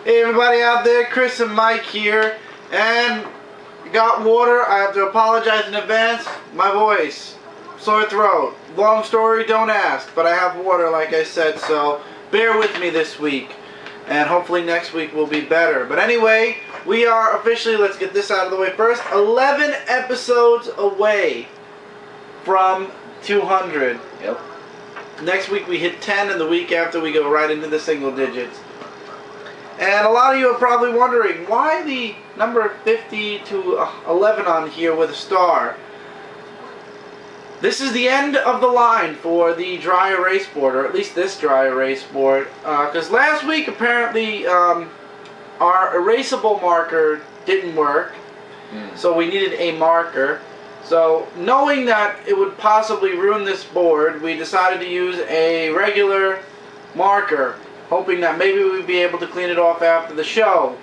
Hey everybody out there, Chris and Mike here, and got water. I have to apologize in advance. My voice, sore throat, long story, don't ask, but I have water like I said, so bear with me this week, and hopefully next week will be better. But anyway, we are officially, let's get this out of the way first, 11 episodes away from 200. Yep. Next week we hit 10, and the week after we go right into the single digits. And a lot of you are probably wondering, why the number 50 to 11 on here with a star? This is the end of the line for the dry erase board, or at least this dry erase board. Because last week, apparently, our erasable marker didn't work. So we needed a marker. So, knowing that it would possibly ruin this board, we decided to use a regular marker, hoping that maybe we'd be able to clean it off after the show.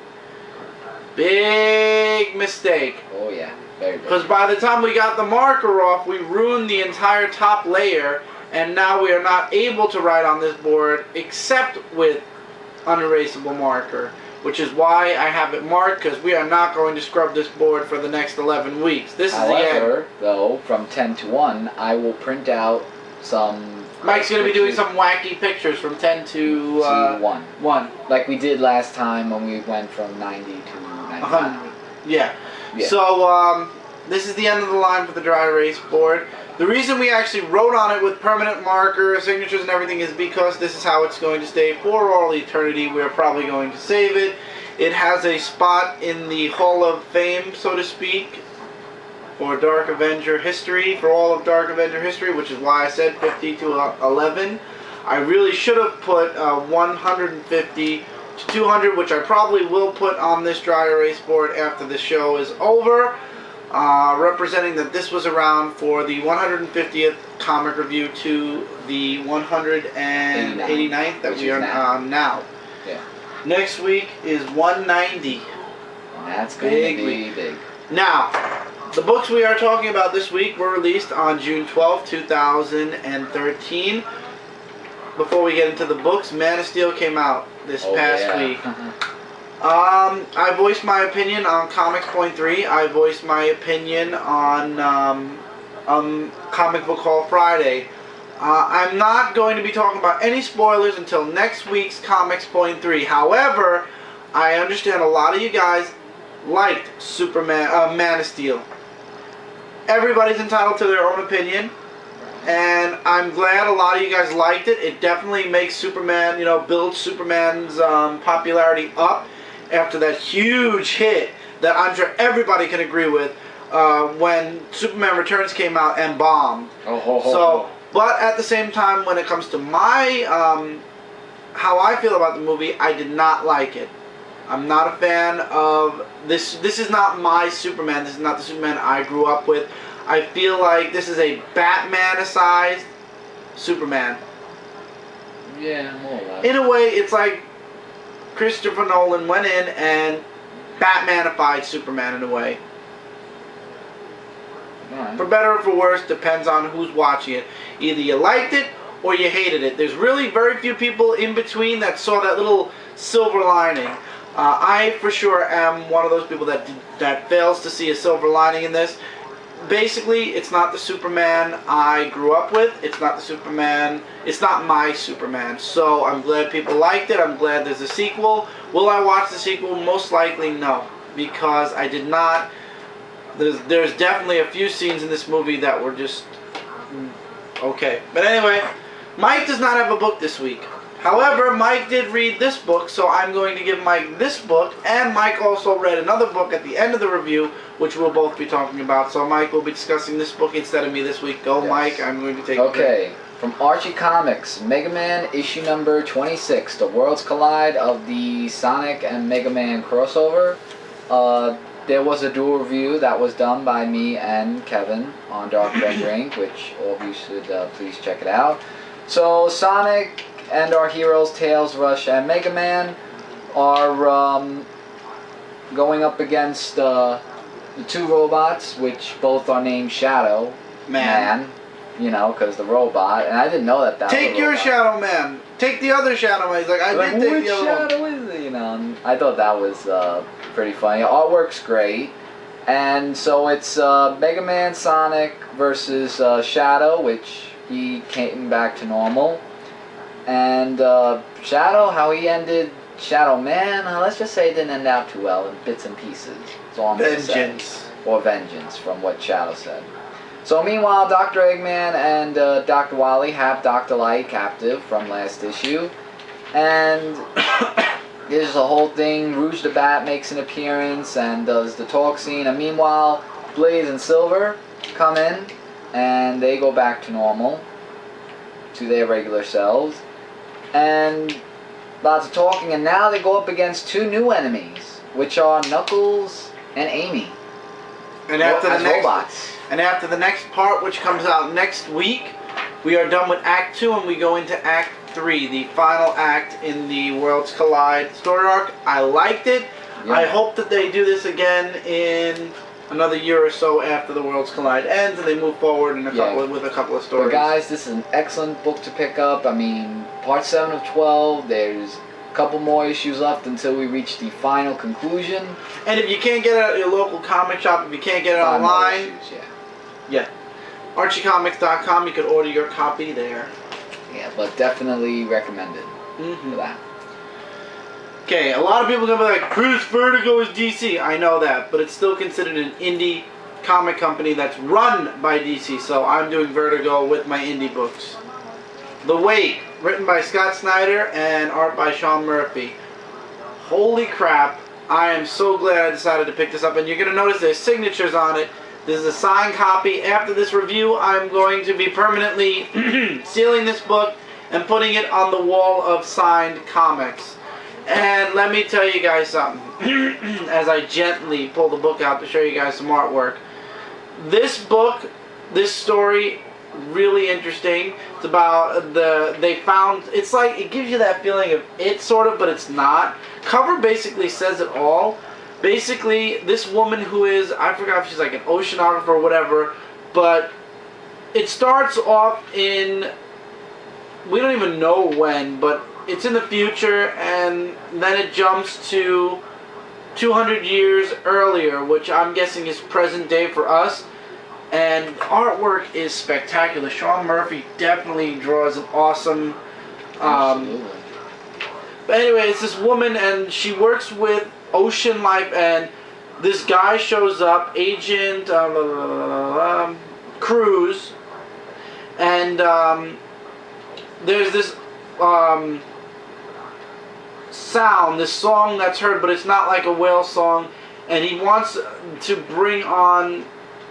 Big mistake. Oh yeah, very big. Because by the time we got the marker off, we ruined the entire top layer, and now we are not able to write on this board except with unerasable marker, which is why I have it marked, because we are not going to scrub this board for the next 11 weeks. This is the end. However, though, from 10 to 1, I will print out some... Mike's going to be doing some wacky pictures from 10 to 1. Like we did last time when we went from 90 to 95. Yeah. So, this is the end of the line for the dry erase board. The reason we actually wrote on it with permanent marker, signatures and everything is because this is how it's going to stay for all eternity. We're probably going to save it. It has a spot in the Hall of Fame, so to speak, for Dark Avenger history, for all of Dark Avenger history, which is why I said 50 to 11. I really should have put 150 to 200, which I probably will put on this dry erase board after the show is over, representing that this was around for the 150th comic review to the 189th that we are on now. Yeah. Next week is 190. And that's going to be big. Now, the books we are talking about this week were released on June 12, 2013. Before we get into the books, Man of Steel came out this past week. I voiced my opinion on Comics Point 3. I voiced my opinion on Comic Book Haul Friday. I'm not going to be talking about any spoilers until next week's Comics Point 3. However, I understand a lot of you guys liked Man of Steel. Everybody's entitled to their own opinion, and I'm glad a lot of you guys liked it. It definitely makes Superman, builds Superman's popularity up after that huge hit that I'm sure everybody can agree with when Superman Returns came out and bombed. But at the same time, when it comes to my how I feel about the movie, I did not like it. I'm not a fan of this. This is not my Superman. This is not the Superman I grew up with. I feel like this is a Batman-sized Superman. Yeah, more or less. In a way, it's like Christopher Nolan went in and Batmanified Superman in a way. Right. For better or for worse, depends on who's watching it. Either you liked it or you hated it. There's really very few people in between that saw that little silver lining. I, for sure, am one of those people that fails to see a silver lining in this. Basically, it's not the Superman I grew up with. It's not the Superman. It's not my Superman. So I'm glad people liked it. I'm glad there's a sequel. Will I watch the sequel? Most likely, no, because I did not. There's definitely a few scenes in this movie that were just okay. But anyway, Mike does not have a book this week. However, Mike did read this book, so I'm going to give Mike this book, and Mike also read another book at the end of the review, which we'll both be talking about. So Mike will be discussing this book instead of me this week. Go, yes. Mike. I'm going to take it. Okay. From Archie Comics, Mega Man issue number 26, The Worlds Collide of the Sonic and Mega Man crossover. There was a dual review that was done by me and Kevin on Dark Avenger Inc., which all of you should please check it out. So Sonic and our heroes, Tails, Rush, and Mega Man, are going up against the two robots, which both are named Shadow Man. You know, because the robot, and I didn't know that. Take your Shadow Man. Take the other Shadow Man. He's like, I did take the other one. Which Shadow is it? You know, and I thought that was pretty funny. Artwork's great. And so it's Mega Man Sonic versus Shadow, which he came back to normal. And Shadow, how he ended Shadow Man, let's just say it didn't end out too well in bits and pieces. That's all I'm gonna say. Vengeance. Or vengeance, from what Shadow said. So meanwhile, Dr. Eggman and Dr. Wily have Dr. Light captive from last issue. And there's a whole thing. Rouge the Bat makes an appearance and does the talk scene. And meanwhile, Blaze and Silver come in and they go back to normal, to their regular selves. And lots of talking. And now they go up against two new enemies, which are Knuckles and Amy. And after as the next, robots. And after the next part, which comes out next week, we are done with Act 2 and we go into Act 3, the final act in the Worlds Collide story arc. I liked it. Yeah. I hope that they do this again in another year or so after the Worlds Collide ends and they move forward in with a couple of stories. But guys, this is an excellent book to pick up. I mean, part 7 of 12, there's a couple more issues left until we reach the final conclusion. And if you can't get it at your local comic shop, if you can't get it online, ArchieComics.com, you could order your copy there. Yeah, but definitely recommended for that. Okay, a lot of people are going to be like, Chris, Vertigo is DC. I know that, but it's still considered an indie comic company that's run by DC, so I'm doing Vertigo with my indie books. The Wait, written by Scott Snyder and art by Sean Murphy. Holy crap, I am so glad I decided to pick this up, and you're going to notice there's signatures on it. This is a signed copy. After this review, I'm going to be permanently sealing this book and putting it on the wall of signed comics. And let me tell you guys something, as I gently pull the book out to show you guys some artwork. This book, this story, really interesting. It's about it's like, it gives you that feeling of it sort of, but it's not. Cover basically says it all. Basically, this woman who is, I forgot if she's like an oceanographer or whatever, but it starts off in, we don't even know when, but it's in the future, and then it jumps to 200 years earlier, which I'm guessing is present day for us. And artwork is spectacular. Sean Murphy definitely draws an awesome. But anyway, it's this woman, and she works with ocean life, and this guy shows up, Agent Cruz, and there's this sound, this song that's heard, but it's not like a whale song, and he wants to bring on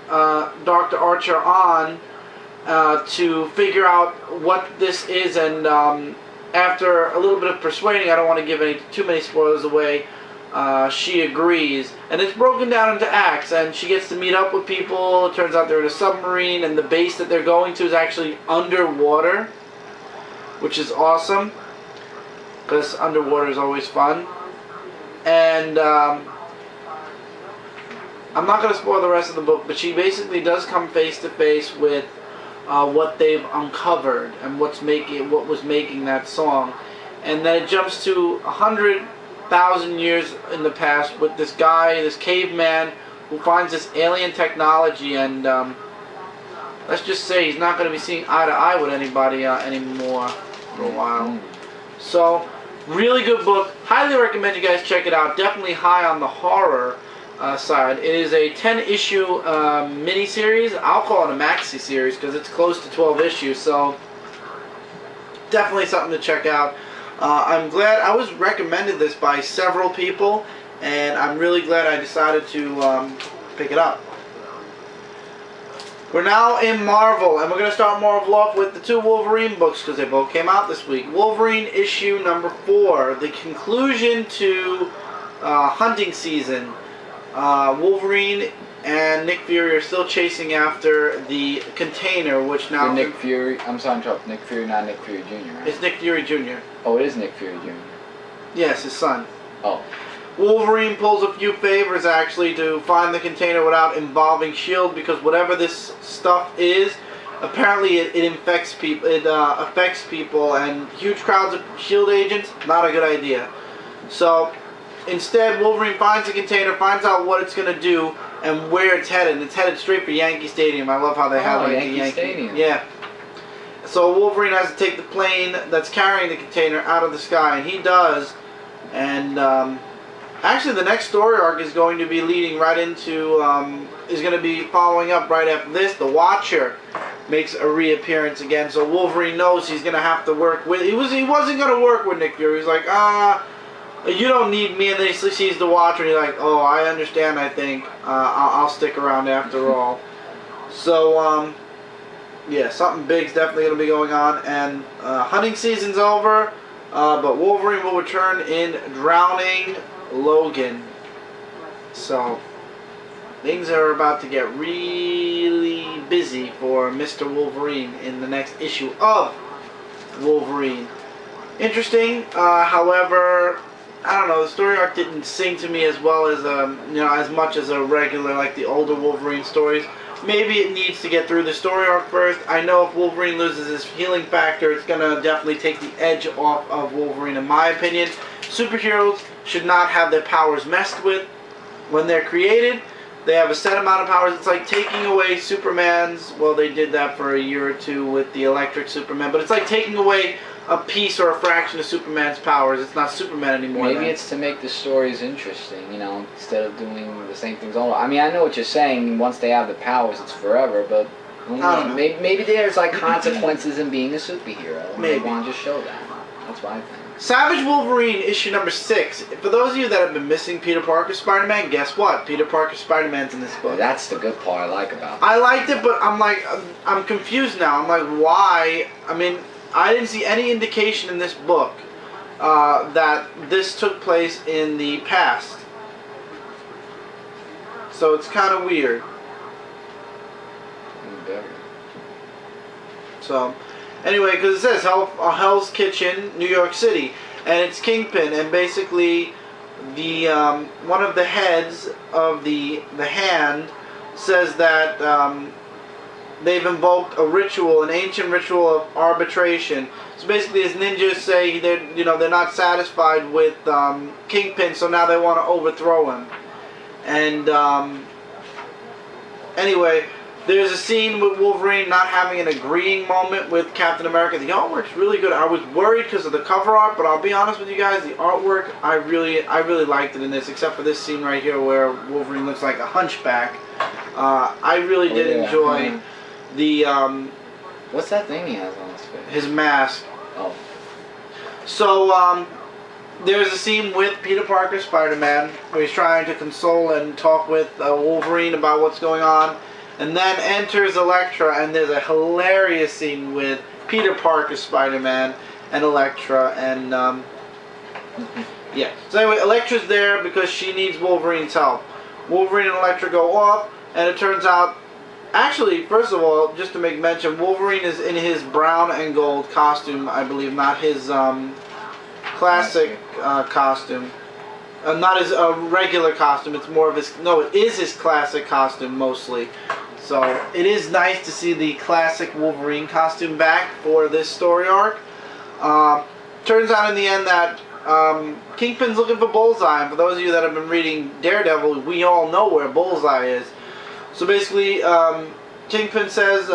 Dr. Archer on to figure out what this is, and after a little bit of persuading, I don't want to give too many spoilers away, she agrees, and it's broken down into acts, and she gets to meet up with people. It turns out they're in a submarine, and the base that they're going to is actually underwater, which is awesome, because underwater is always fun. And I'm not going to spoil the rest of the book, but she basically does come face to face with what they've uncovered and what was making that song. And then it jumps to 100,000 years in the past with this guy, this caveman, who finds this alien technology, and let's just say he's not going to be seeing eye to eye with anybody anymore for a while. So, really good book. Highly recommend you guys check it out. Definitely high on the horror side. It is a 10-issue mini-series. I'll call it a maxi series because it's close to 12 issues, so definitely something to check out. I'm glad I was recommended this by several people, and I'm really glad I decided to pick it up. We're now in Marvel, and we're going to start Marvel off with the two Wolverine books because they both came out this week. Wolverine issue number 4, the conclusion to hunting season. Wolverine and Nick Fury are still chasing after the container, which now... Nick Fury, I'm sorry, Nick Fury, not Nick Fury Jr., right? It's Nick Fury Jr. Oh, it is Nick Fury Jr. Yes, his son. Oh. Wolverine pulls a few favors, actually, to find the container without involving S.H.I.E.L.D., because whatever this stuff is, apparently it infects people, it affects people, and huge crowds of S.H.I.E.L.D. agents, not a good idea. So, instead, Wolverine finds the container, finds out what it's going to do, and where it's headed. And it's headed straight for Yankee Stadium. I love how they have like Yankee the Yankee Stadium. Yeah. So Wolverine has to take the plane that's carrying the container out of the sky, and he does. And actually, the next story arc is going to be leading right into, is going to be following up right after this. The Watcher makes a reappearance again, so Wolverine knows he's going to have to work with. He wasn't going to work with Nick Fury. He's like, you don't need me. And then he sees the Watcher, and he's like, oh, I understand. I think I'll stick around after all. So yeah, something big's definitely going to be going on, and hunting season's over, but Wolverine will return in Drowning Logan. So things are about to get really busy for Mr. Wolverine in the next issue of Wolverine. Interesting, however, I don't know, the story arc didn't sing to me as well as as much as a regular, like the older Wolverine stories. Maybe it needs to get through the story arc first. I know if Wolverine loses his healing factor, it's going to definitely take the edge off of Wolverine, in my opinion. Superheroes should not have their powers messed with when they're created. They have a set amount of powers. It's like taking away Superman's, well, they did that for a year or two with the Electric Superman, but it's like taking away a piece or a fraction of Superman's powers. It's not Superman anymore. Maybe it's to make the stories interesting, instead of doing the same things all. I mean, I know what you're saying. Once they have the powers, it's forever. But maybe there's like consequences in being a superhero. Maybe they want to just show that. That's what I think. Savage Wolverine issue number 6. For those of you that have been missing Peter Parker Spider-Man, guess what? Peter Parker Spider-Man's in this book. That's the good part I like about it. I liked it, but I'm confused now. I'm like, why? I mean, I didn't see any indication in this book that this took place in the past. So it's kind of weird. So, anyway, because it says Hell's Kitchen, New York City, and it's Kingpin, and basically the one of the heads of the Hand says that they've invoked a ritual, an ancient ritual of arbitration. So basically, his ninjas say they're not satisfied with Kingpin, so now they want to overthrow him. And anyway, there's a scene with Wolverine not having an agreeing moment with Captain America. The artwork's really good. I was worried because of the cover art, but I'll be honest with you guys, the artwork, I really liked it in this, except for this scene right here where Wolverine looks like a hunchback. I really did enjoy the what's that thing he has on his face? His mask. Oh. So there's a scene with Peter Parker Spider-Man where he's trying to console and talk with Wolverine about what's going on, and then enters Elektra, and there's a hilarious scene with Peter Parker Spider-Man and Elektra, and yeah. So anyway, Elektra's there because she needs Wolverine's help. Wolverine and Elektra go off, and it turns out, actually, first of all, just to make mention, Wolverine is in his brown and gold costume, I believe, not his classic costume. Not his regular costume, it's more of his, no, it is his classic costume mostly. So, it is nice to see the classic Wolverine costume back for this story arc. Turns out in the end that Kingpin's looking for Bullseye, and for those of you that have been reading Daredevil, we all know where Bullseye is. So basically, Kingpin says,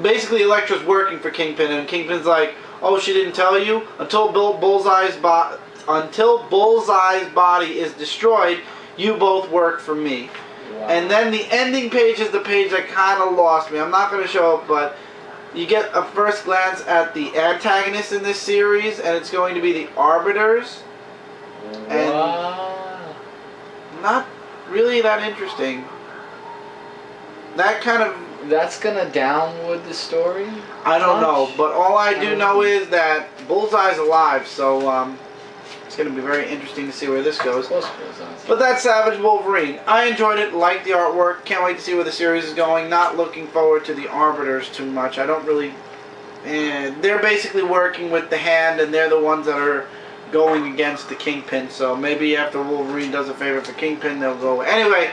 basically Elektra's working for Kingpin, and Kingpin's like, oh, she didn't tell you? Until Bullseye's body is destroyed, you both work for me. Wow. And then the ending page is the page that kind of lost me. I'm not going to show it, but you get a first glance at the antagonist in this series, and it's going to be the Arbiters. And not really that interesting. That's gonna downward the story? I don't know, but all I do know is that Bullseye's alive, so it's gonna be very interesting to see where this goes. But that's Savage Wolverine. I enjoyed it, liked the artwork, can't wait to see where the series is going. Not looking forward to the Arbiters too much. I don't really... they're basically working with the Hand, and they're the ones that are going against the Kingpin, so maybe after Wolverine does a favor for Kingpin, they'll go. Anyway,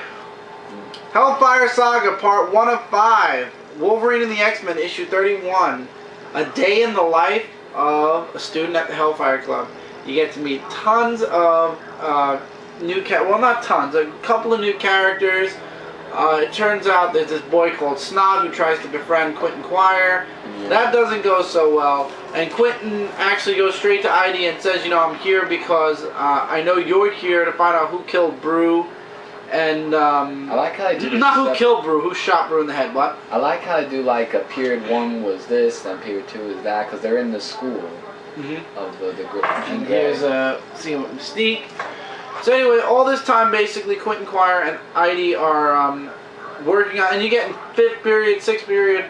Hellfire Saga Part 1 of 5, Wolverine and the X-Men, issue 31, a day in the life of a student at the Hellfire Club. You get to meet tons of well, not tons, a couple of new characters. It turns out there's this boy called Snob who tries to befriend Quentin Quire. Yeah. That doesn't go so well. And Quentin actually goes straight to ID and says, you know, I'm here because I know you're here to find out who killed Brew. And, I like how they do not who killed Brew, who shot Brew in the head, what? I like how they do, like, a period 1 was this, then period 2 is that, because they're in the school of the group. And here's scene with Mystique. So anyway, all this time, basically, Quentin Quire and ID are working on, and you get in 5th period, 6th period,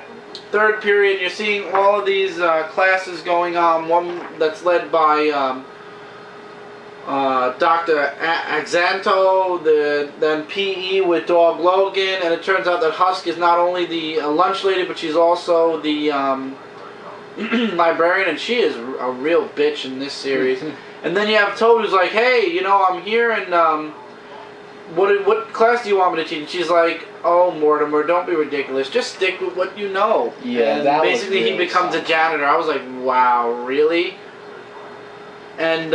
3rd period, you're seeing all of these classes going on. One that's led by Dr. Axanto, then PE with Dog Logan, and it turns out that Husk is not only the lunch lady, but she's also the librarian, and she is a real bitch in this series. And then you have Toby who's like, hey, you know, I'm here, and what class do you want me to teach? And she's like, oh, Mortimer, don't be ridiculous. Just stick with what you know. Yeah, and that basically was he really becomes a janitor. I was like, wow, really? And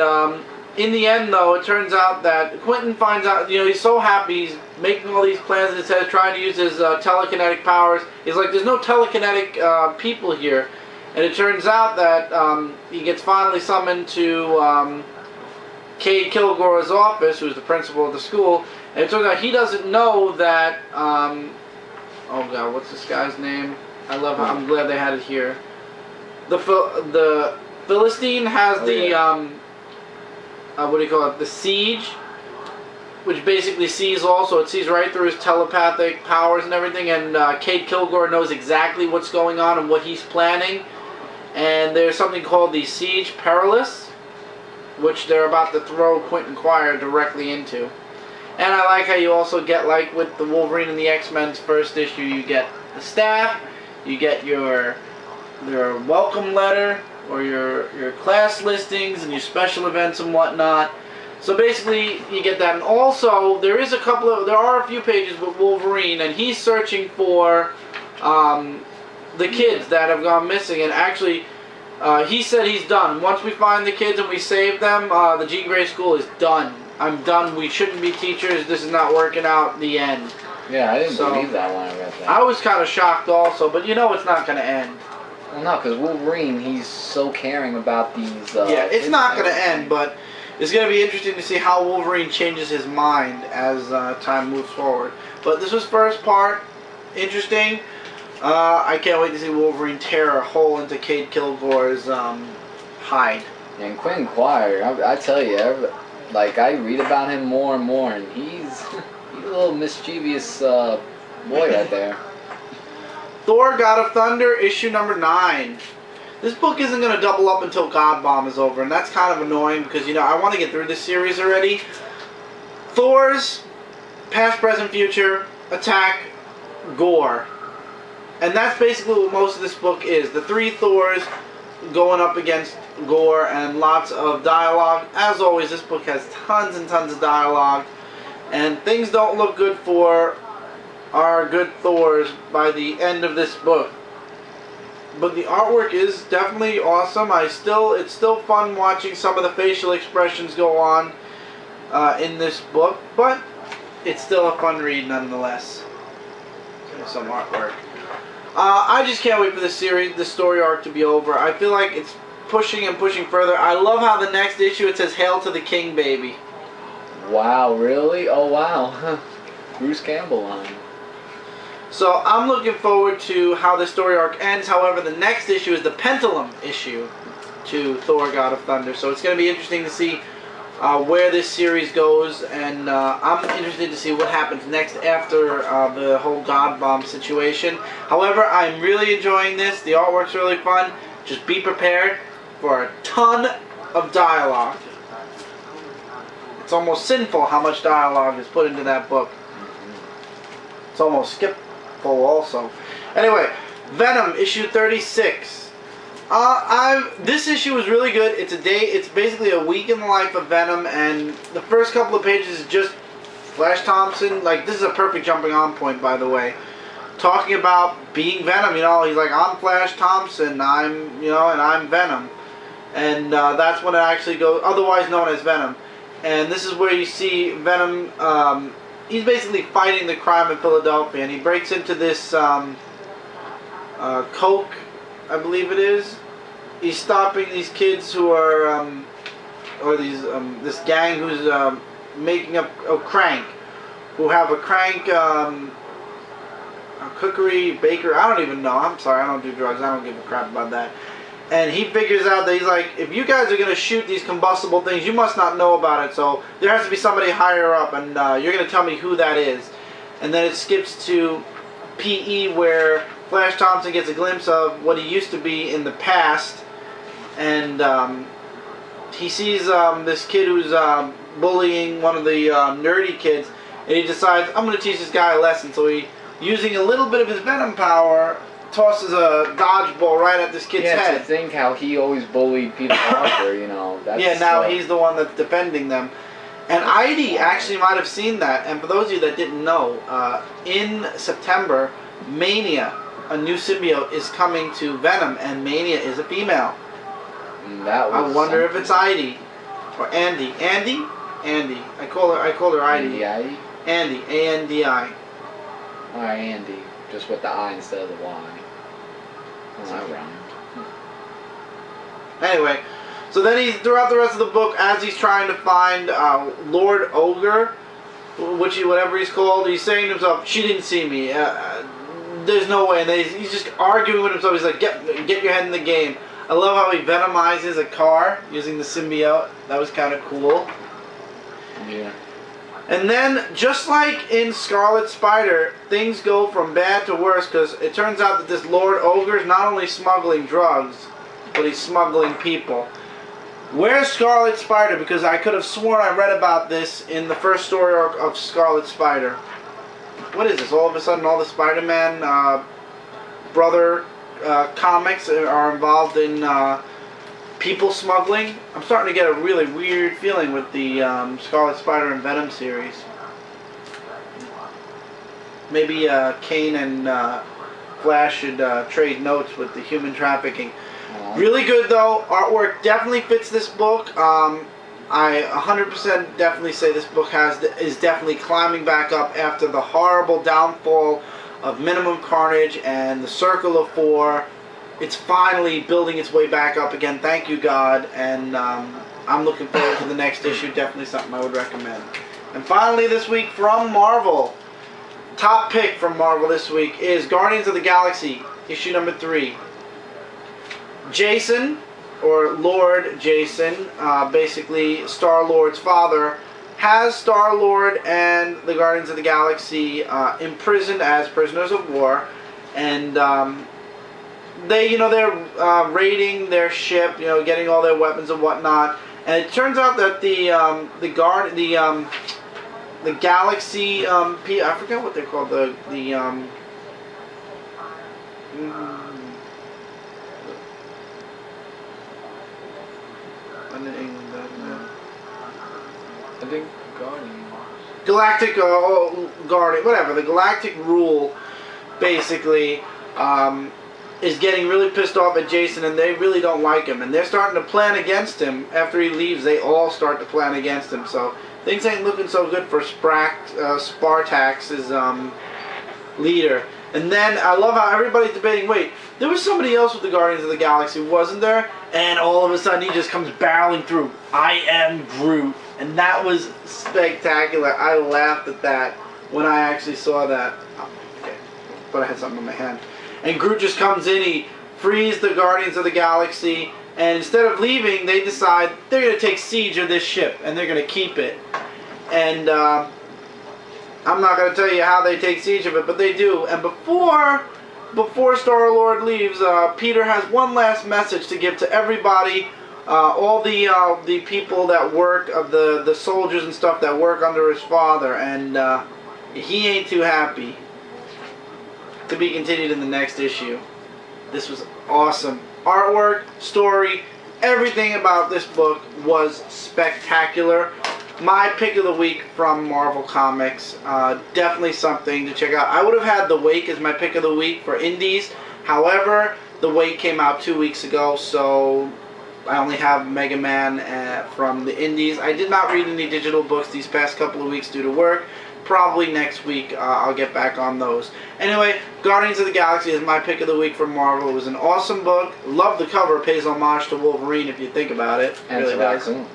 in the end, though, it turns out that Quentin finds out, you know, he's so happy. He's making all these plans in his head, trying to use his telekinetic powers. He's like, there's no telekinetic people here. And it turns out that he gets finally summoned to Cade Kilgore's office, who's the principal of the school. And it turns out he doesn't know that, oh god, what's this guy's name? I'm glad they had it here. The Philistine has the, what do you call it, the Siege, which basically sees also, it sees right through his telepathic powers and everything, and Cade Kilgore knows exactly what's going on and what he's planning. And there's something called the Siege Perilous, which they're about to throw Quentin Quire directly into. And I like how you also get, like with the Wolverine and the X-Men's first issue, you get the staff, you get your welcome letter, or your class listings and your special events and whatnot. So basically, you get that. And also, there are a few pages with Wolverine, and he's searching for the kids that have gone missing. And actually, he said he's done. Once we find the kids and we save them, the Jean Grey School is done. I'm done. We shouldn't be teachers. This is not working out. The end. Yeah, I didn't believe that when I read that. I was kind of shocked also, but you know it's not going to end. Well, no, because Wolverine, he's so caring about these... yeah, it's not going to end, but it's going to be interesting to see how Wolverine changes his mind as time moves forward. But this was first part. Interesting. I can't wait to see Wolverine tear a hole into Cade Kilgore's hide. And Quentin Quire, I tell you, like, I read about him more and more, and he's a little mischievous boy right there. Thor, God of Thunder, issue number 9. This book isn't going to double up until God Bomb is over, and that's kind of annoying because, you know, I want to get through this series already. Thor's past, present, future, attack, gore. And that's basically what most of this book is. The 3 Thors going up against gore and lots of dialogue. As always, this book has tons and tons of dialogue, and things don't look good for our good Thors by the end of this book. But the artwork is definitely awesome. It's still fun watching some of the facial expressions go on in this book, but it's still a fun read nonetheless. There's some artwork. I just can't wait for this series, this story arc to be over. I feel like it's pushing and pushing further. I love how the next issue it says "Hail to the King, baby." Wow, really? Oh wow, Bruce Campbell on it. So I'm looking forward to how the story arc ends. However, the next issue is the Pendulum issue to Thor: God of Thunder. So it's going to be interesting to see where this series goes, and I'm interested to see what happens next after the whole God Bomb situation. However, I'm really enjoying this. The artwork's really fun. Just be prepared for a ton of dialogue. It's almost sinful how much dialogue is put into that book. It's almost skipful also. Anyway, Venom issue 36. This issue was really good. It's basically a week in the life of Venom, and the first couple of pages is just Flash Thompson. Like, this is a perfect jumping on point, by the way. Talking about being Venom, you know, he's like, I'm Flash Thompson, and I'm Venom. and that's when it actually goes, otherwise known as Venom. And this is where you see Venom, he's basically fighting the crime in Philadelphia, and he breaks into this Coke, I believe it is. He's stopping these kids who are, or these this gang who's making up a crank, who have a crank, a cookery, baker, I don't even know. I'm sorry, I don't do drugs. I don't give a crap about that. And he figures out that he's like, if you guys are going to shoot these combustible things, you must not know about it. So there has to be somebody higher up, and you're going to tell me who that is. And then it skips to PE, where Flash Thompson gets a glimpse of what he used to be in the past. And he sees this kid who's bullying one of the nerdy kids. And he decides, I'm going to teach this guy a lesson. So he, using a little bit of his Venom power, tosses a dodgeball right at this kid's head. Yeah, to think how he always bullied Peter Parker, you know. That's, yeah, now he's the one that's defending them. And Heidi actually might have seen that. And for those of you that didn't know, in September, Mania, a new symbiote, is coming to Venom, and Mania is a female. That was I wonder if it's Heidi or Andy. Andy? Andy. I called her Heidi. Andy? Andy. A-N-D-I. Alright, Andy. Just with the I instead of the Y. That's not wrong. Anyway, so then he's, throughout the rest of the book, as he's trying to find Lord Ogre, whatever he's called, he's saying to himself, she didn't see me. There's no way. And he's just arguing with himself. He's like, get your head in the game. I love how he venomizes a car using the symbiote. That was kind of cool. Yeah. And then, just like in Scarlet Spider, things go from bad to worse, because it turns out that this Lord Ogre is not only smuggling drugs, but he's smuggling people. Where's Scarlet Spider? Because I could have sworn I read about this in the first story arc of Scarlet Spider. What is this? All of a sudden, all the Spider-Man brother comics are involved in people smuggling. I'm starting to get a really weird feeling with the Scarlet Spider and Venom series. Maybe Kane and Flash should trade notes with the human trafficking. Really good though. Artwork definitely fits this book. I 100% definitely say this book is definitely climbing back up after the horrible downfall of Minimum Carnage and the Circle of Four. It's finally building its way back up again. Thank you, God. And I'm looking forward to the next issue. Definitely something I would recommend. And finally this week from Marvel. Top pick from Marvel this week is Guardians of the Galaxy, issue number 3. Jason, or Lord Jason, basically Star-Lord's father, has Star-Lord and the Guardians of the Galaxy imprisoned as prisoners of war. And they're raiding their ship, getting all their weapons and whatnot. And it turns out that the Galaxy I forget what they're called, I think Guardian. Galactic Guardian, whatever. The Galactic Rule, basically, is getting really pissed off at Jason, and they really don't like him, and they're starting to plan against him. After he leaves, they all start to plan against him. So things ain't looking so good for Spartax's leader. And then I love how everybody's debating, wait, there was somebody else with the Guardians of the Galaxy, wasn't there? And all of a sudden he just comes barreling through. I am Groot. And that was spectacular. I laughed at that when I actually saw that. Oh, okay. But I had something in my hand. And Groot just comes in, he frees the Guardians of the Galaxy, and instead of leaving, they decide they're going to take siege of this ship, and they're going to keep it. And I'm not going to tell you how they take siege of it, but they do. And before Star-Lord leaves, Peter has one last message to give to everybody, all the people that work, the soldiers and stuff that work under his father, and he ain't too happy. To be continued in the next issue. This was awesome. Artwork, story, everything about this book was spectacular. My pick of the week from Marvel Comics. Definitely something to check out. I would have had The Wake as my pick of the week for indies. However, The Wake came out 2 weeks ago, so I only have Mega Man from the indies. I did not read any digital books these past couple of weeks due to work. Probably next week I'll get back on those. Anyway, Guardians of the Galaxy is my pick of the week from Marvel. It was an awesome book. Love the cover. Pays homage to Wolverine if you think about it. And really it's Raccoon.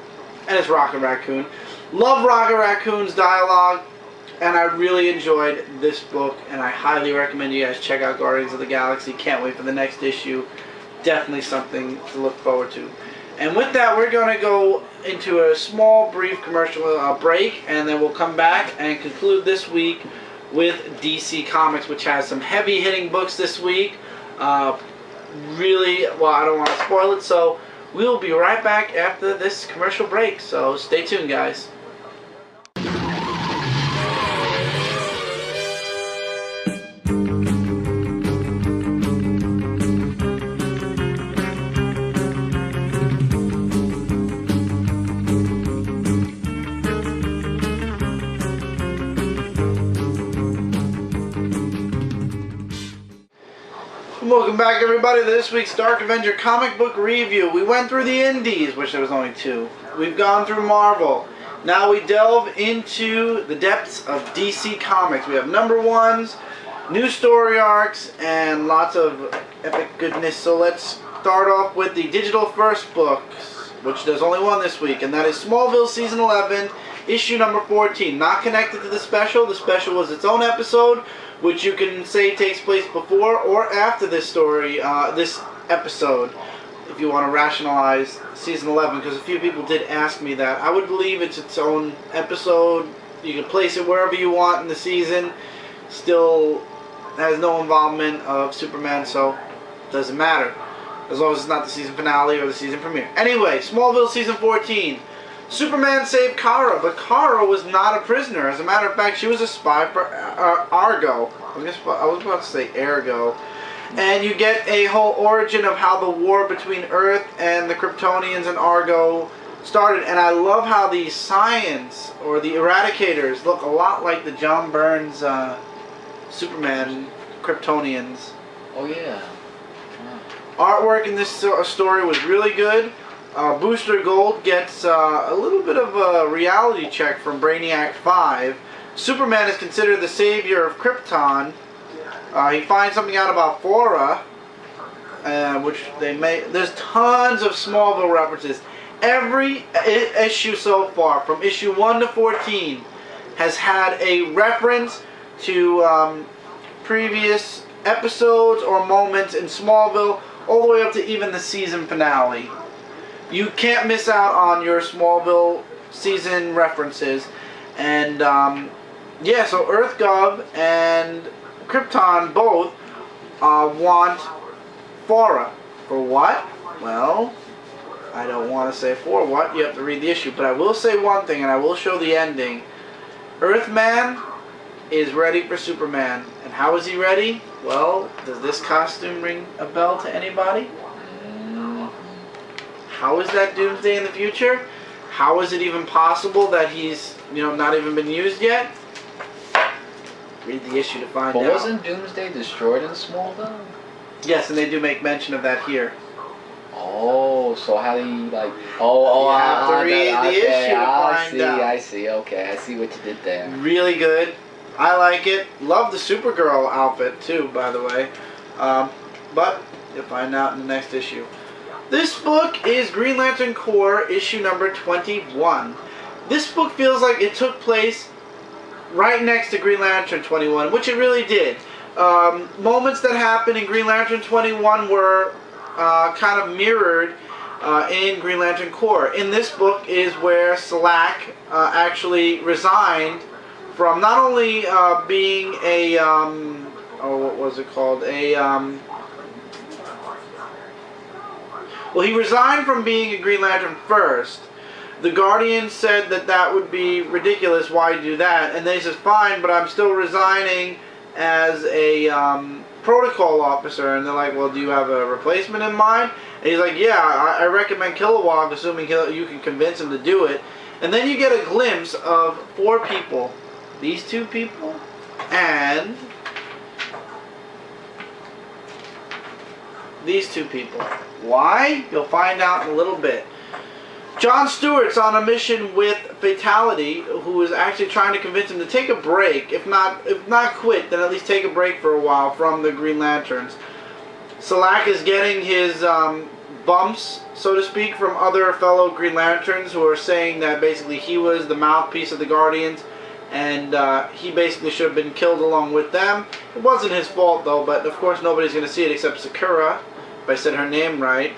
And it's Rocket Raccoon. Love Rocket Raccoon's dialogue. And I really enjoyed this book. And I highly recommend you guys check out Guardians of the Galaxy. Can't wait for the next issue. Definitely something to look forward to. And with that, we're going to go into a small, brief commercial break, and then we'll come back and conclude this week with DC Comics, which has some heavy-hitting books this week. Really, well, I don't want to spoil it, so we'll be right back after this commercial break. So stay tuned, guys. Welcome back, everybody, to this week's Dark Avenger Comic Book Review. We went through the indies, which there was only 2. We've gone through Marvel. Now we delve into the depths of DC Comics. We have number 1s, new story arcs, and lots of epic goodness. So let's start off with the digital first books, which there's only 1 this week, and that is Smallville Season 11, issue number 14. Not connected to the special. The special was its own episode, which you can say takes place before or after this story, this episode, if you want to rationalize Season 11, because a few people did ask me that. I would believe it's its own episode. You can place it wherever you want in the season. Still has no involvement of Superman, so it doesn't matter, as long as it's not the season finale or the season premiere. Anyway, Smallville Season 14. Superman saved Kara, but Kara was not a prisoner. As a matter of fact, she was a spy for Argo. I was about to say Ergo. And you get a whole origin of how the war between Earth and the Kryptonians and Argo started. And I love how the Science, or the Eradicators, look a lot like the John Byrne's Superman Kryptonians. Oh, yeah. Artwork in this story was really good. Booster Gold gets a little bit of a reality check from Brainiac 5. Superman is considered the savior of Krypton. He finds something out about Thor, which they made. There's tons of Smallville references. Every issue so far, from issue 1 to 14, has had a reference to previous episodes or moments in Smallville, all the way up to even the season finale. You can't miss out on your Smallville season references. And, yeah, so EarthGov and Krypton both want Thor. For what? Well, I don't want to say for what. You have to read the issue. But I will say one thing, and I will show the ending. Earthman is ready for Superman. And how is he ready? Well, does this costume ring a bell to anybody? How is that Doomsday in the future? How is it even possible that he's, not even been used yet? Read the issue to find out. But wasn't Doomsday destroyed in Smallville? Yes, and they do make mention of that here. Oh, so how do you, like... you have to read the issue to find out. I see, okay. I see what you did there. Really good. I like it. Love the Supergirl outfit, too, by the way. But you'll find out in the next issue. This book is Green Lantern Corps, issue number 21. This book feels like it took place right next to Green Lantern 21, which it really did. Moments that happened in Green Lantern 21 were kind of mirrored in Green Lantern Corps. In this book is where Slack actually resigned from not only being a, what was it called? Well, he resigned from being a Green Lantern first. The Guardians said that that would be ridiculous. Why do that? And they said, fine, but I'm still resigning as a protocol officer. And they're like, well, do you have a replacement in mind? And he's like, yeah, I recommend Kilowog, assuming you can convince him to do it. And then you get a glimpse of 4 people. These 2 people these two people. Why? You'll find out in a little bit. John Stewart's on a mission with Fatality, who is actually trying to convince him to take a break. If not quit, then at least take a break for a while from the Green Lanterns. Selak is getting his bumps, so to speak, from other fellow Green Lanterns who are saying that basically he was the mouthpiece of the Guardians, and he basically should have been killed along with them. It wasn't his fault though, but of course nobody's going to see it except Sakura, if I said her name right.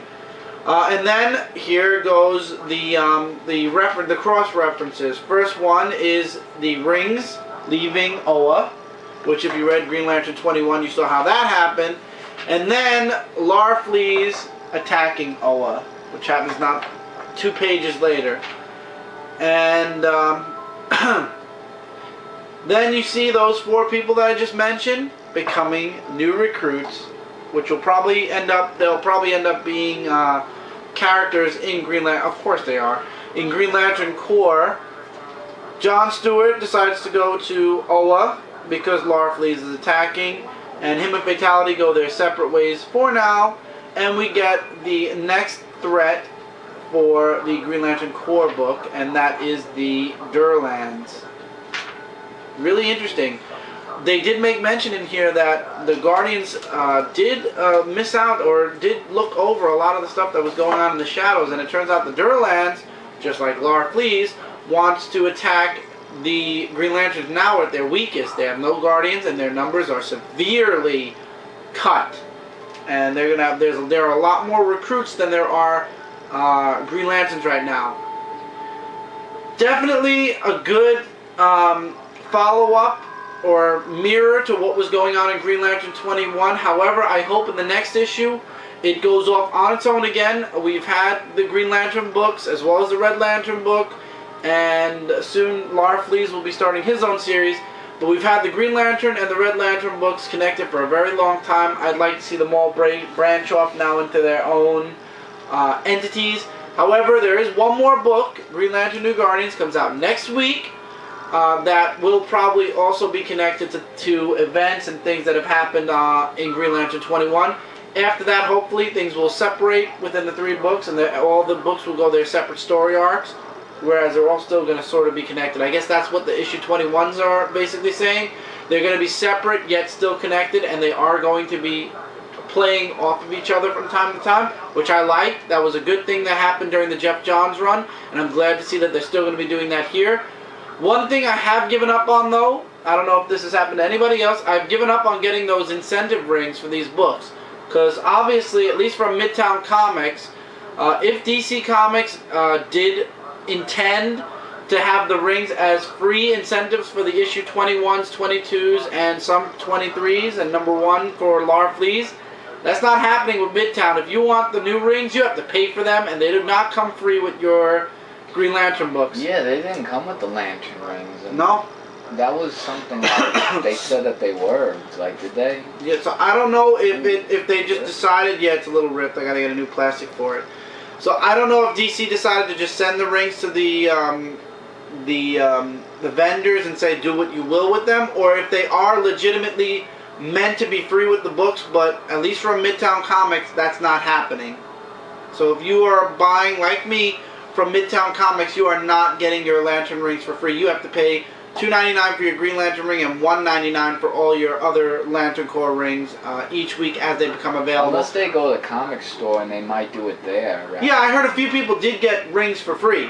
And then here goes the cross references. First one is the rings leaving Oa, which if you read Green Lantern 21, you saw how that happened. And then Larfleeze attacking Oa, which happens not 2 pages later. And then you see those 4 people that I just mentioned becoming new recruits, which will probably end up, they'll probably end up being characters in Green Lantern. Of course they are. In Green Lantern Corps, John Stewart decides to go to Oa because Larfleeze is attacking, and him and Fatality go their separate ways for now, and we get the next threat for the Green Lantern Corps book, and that is the Durlands. Really interesting. They did make mention in here that the Guardians did miss out or did look over a lot of the stuff that was going on in the shadows, and it turns out the Durlands, just like Larfleeze, wants to attack the Green Lanterns now at their weakest. They have no Guardians, and their numbers are severely cut, and they're gonna have there are a lot more recruits than there are Green Lanterns right now. Definitely a good follow-up or mirror to what was going on in Green Lantern 21. However, I hope in the next issue it goes off on its own again. We've had the Green Lantern books as well as the Red Lantern book, and soon Larfleeze will be starting his own series. But we've had the Green Lantern and the Red Lantern books connected for a very long time. I'd like to see them all branch off now into their own entities. However, there is one more book, Green Lantern New Guardians, comes out next week. That will probably also be connected to events and things that have happened in Green Lantern 21. After that, hopefully, things will separate within the 3 books, and all the books will go their separate story arcs, whereas they're all still going to sort of be connected. I guess that's what the issue 21s are basically saying. They're going to be separate, yet still connected, and they are going to be playing off of each other from time to time, which I like. That was a good thing that happened during the Jeff Johns run, and I'm glad to see that they're still going to be doing that here. One thing I have given up on, though, I don't know if this has happened to anybody else, I've given up on getting those incentive rings for these books. Because obviously, at least from Midtown Comics, if DC Comics did intend to have the rings as free incentives for the issue 21s, 22s, and some 23s, and number 1 for Larfleeze, that's not happening with Midtown. If you want the new rings, you have to pay for them, and they do not come free with your Green Lantern books. Yeah, they didn't come with the lantern rings. No. That was something like they said that they were. Like, did they? Yeah, so I don't know if they just decided, yeah, it's a little ripped, I gotta get a new plastic for it. So I don't know if DC decided to just send the rings to the vendors and say do what you will with them, or if they are legitimately meant to be free with the books, but at least from Midtown Comics, that's not happening. So if you are buying, like me, from Midtown Comics, you are not getting your lantern rings for free. You have to pay $2.99 for your Green Lantern ring and $1.99 for all your other Lantern Corps rings each week as they become available. Unless they go to the comic store and they might do it there, right? Yeah, I heard a few people did get rings for free.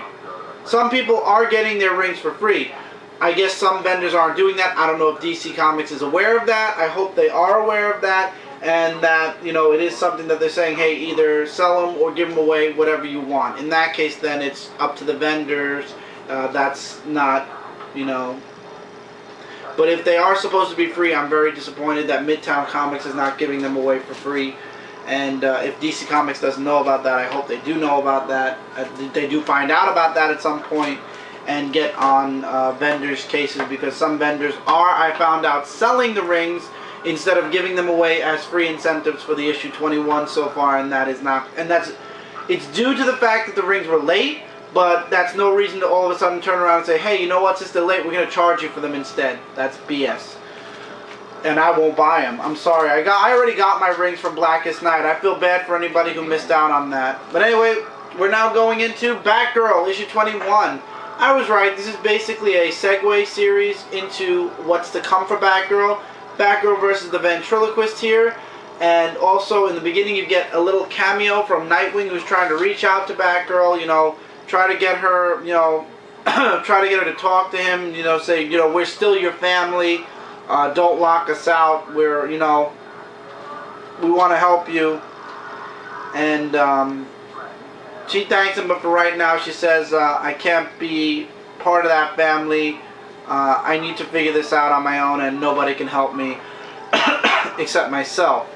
Some people are getting their rings for free. I guess some vendors aren't doing that. I don't know if DC Comics is aware of that. I hope they are aware of that, and that, you know, it is something that they're saying, hey, either sell them or give them away, whatever you want. In that case, then it's up to the vendors. That's not, you know. But if they are supposed to be free, I'm very disappointed that Midtown Comics is not giving them away for free. And if DC Comics doesn't know about that, I hope they do know about that. They do find out about that at some point and get on vendors' cases, because some vendors are, I found out, selling the rings instead of giving them away as free incentives for the issue 21 so far, and that is not, and it's due to the fact that the rings were late, but that's no reason to all of a sudden turn around and say, hey, you know what, since they're late, we're going to charge you for them instead. That's BS. and I won't buy them. I'm sorry. I already got my rings from Blackest Night. I feel bad for anybody who missed out on that. But anyway, we're now going into Batgirl, issue 21. I was right. This is basically a segue series into what's to come for Batgirl. Batgirl versus the ventriloquist here. And also in the beginning you get a little cameo from Nightwing, who's trying to reach out to Batgirl, you know, try to get her, you know, try to get her to talk to him, you know, say, you know, we're still your family. Don't lock us out. We're, you know, we want to help you. And she thanks him, but for right now she says, I can't be part of that family. I need to figure this out on my own, and nobody can help me except myself.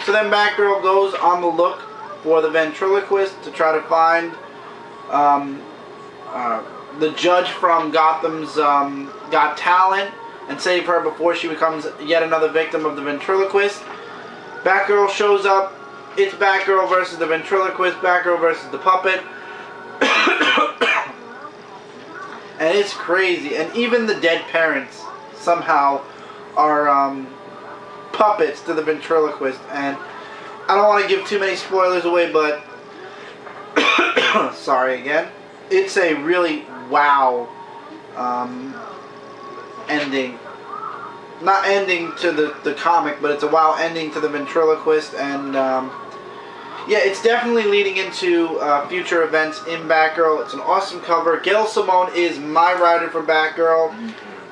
So then Batgirl goes on the look for the ventriloquist to try to find the judge from Gotham's Got Talent and save her before she becomes yet another victim of the ventriloquist. Batgirl shows up. It's Batgirl versus the ventriloquist, Batgirl versus the puppet. And it's crazy. And even the dead parents somehow are puppets to the ventriloquist. And I don't want to give too many spoilers away, but sorry again. It's a really wow ending. Not ending to the comic, but it's a wow ending to the ventriloquist. And yeah, it's definitely leading into future events in Batgirl. It's an awesome cover. Gail Simone is my writer for Batgirl.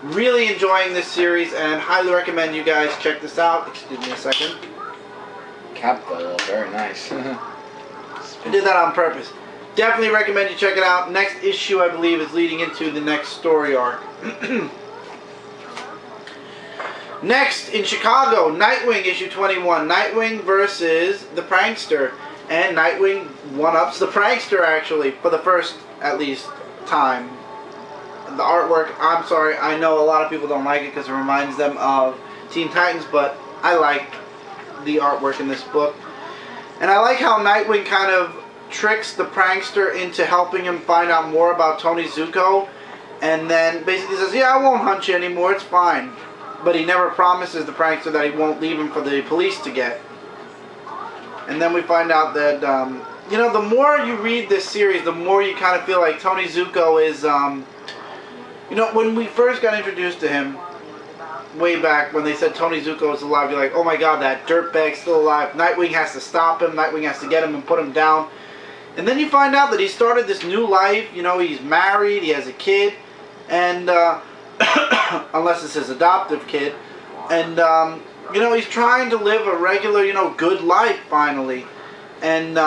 Really enjoying this series and highly recommend you guys check this out. Excuse me a second. Capital, very nice. I did that on purpose. Definitely recommend you check it out. Next issue, I believe, is leading into the next story arc. Next, in Chicago, Nightwing issue 21. Nightwing versus the Prankster. And Nightwing one-ups the Prankster, actually, for the first, at least, time. The artwork, I'm sorry, I know a lot of people don't like it because it reminds them of Teen Titans, but I like the artwork in this book. And I like how Nightwing kind of tricks the Prankster into helping him find out more about Tony Zuko. And then basically says, yeah, I won't hunt you anymore, it's fine. But he never promises the Prankster that he won't leave him for the police to get. And then we find out that, you know, the more you read this series, the more you kind of feel like Tony Zuko is, you know, when we first got introduced to him, way back when they said Tony Zuko is alive, you're like, oh my god, that dirtbag's still alive. Nightwing has to stop him, Nightwing has to get him and put him down. And then you find out that he started this new life, you know, he's married, he has a kid, and, unless it's his adoptive kid, and, you know, he's trying to live a regular, you know, good life, finally. And,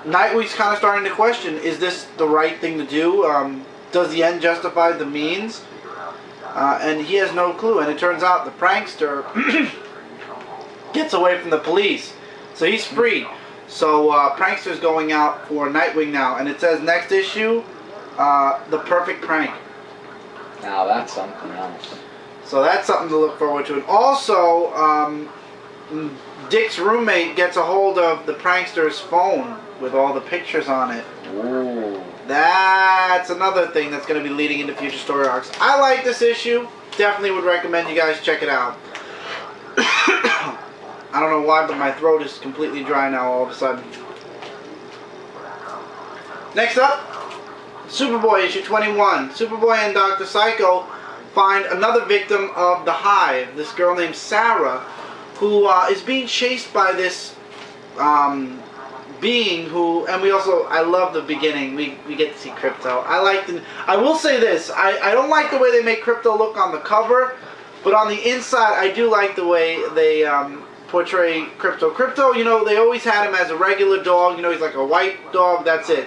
Nightwing's kind of starting to question, is this the right thing to do? Does the end justify the means? And he has no clue. And it turns out the Prankster gets away from the police. So he's free. So Prankster's going out for Nightwing now. And it says next issue, The Perfect Prank. Now that's something else. So that's something to look forward to. And also, Dick's roommate gets a hold of the Prankster's phone with all the pictures on it. Ooh. That's another thing that's going to be leading into future story arcs. I like this issue. Definitely would recommend you guys check it out. I don't know why, but my throat is completely dry now all of a sudden. Next up, Superboy issue 21. Superboy and Dr. Psycho find another victim of the Hive. This girl named Sarah, who is being chased by this being who, and we also, I love the beginning, we get to see Crypto. I will say this, I don't like the way they make Crypto look on the cover, but on the inside I do like the way they portray Crypto. Crypto, you know, they always had him as a regular dog, you know, he's like a white dog, that's it.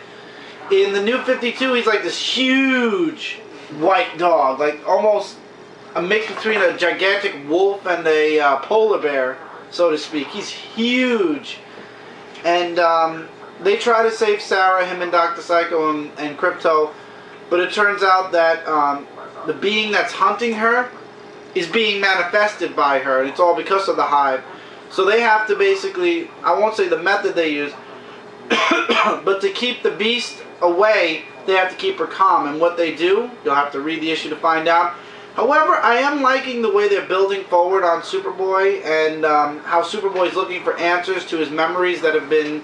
In the New 52, he's like this huge white dog, like almost a mix between a gigantic wolf and a polar bear, so to speak. He's huge. And they try to save Sarah, him and Dr. Psycho and Crypto, but it turns out that the being that's hunting her is being manifested by her, and it's all because of the Hive. So they have to basically, I won't say the method they use, but to keep the beast away, they have to keep her calm. And what they do, you'll have to read the issue to find out, However, I am liking the way they're building forward on Superboy and how Superboy's looking for answers to his memories that have been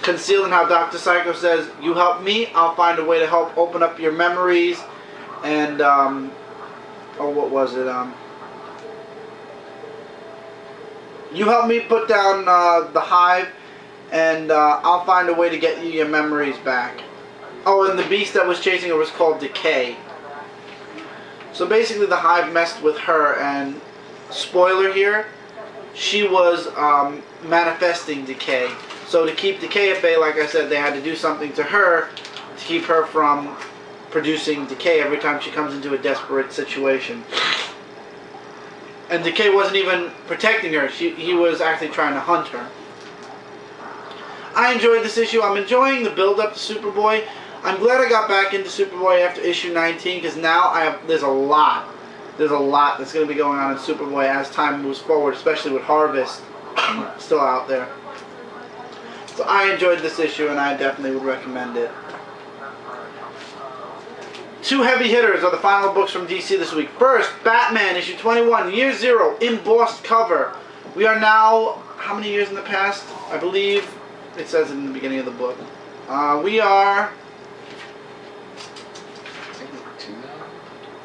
concealed, and how Dr. Psycho says, you help me, I'll find a way to help open up your memories. And, oh, what was it? You help me put down the hive, and I'll find a way to get you your memories back. Oh, and the beast that was chasing her was called Decay. So basically the hive messed with her, and spoiler here, she was manifesting Decay. So to keep Decay at bay, like I said, they had to do something to her to keep her from producing Decay every time she comes into a desperate situation. And Decay wasn't even protecting her, he was actually trying to hunt her. I enjoyed this issue. I'm enjoying the build-up to Superboy. I'm glad I got back into Superboy after issue 19, because now there's a lot that's going to be going on in Superboy as time moves forward, especially with Harvest still out there. So I enjoyed this issue, and I definitely would recommend it. Two heavy hitters are the final books from DC this week. First, Batman, issue 21, Year Zero, embossed cover. We are now, how many years in the past? I believe it says it in the beginning of the book. We are...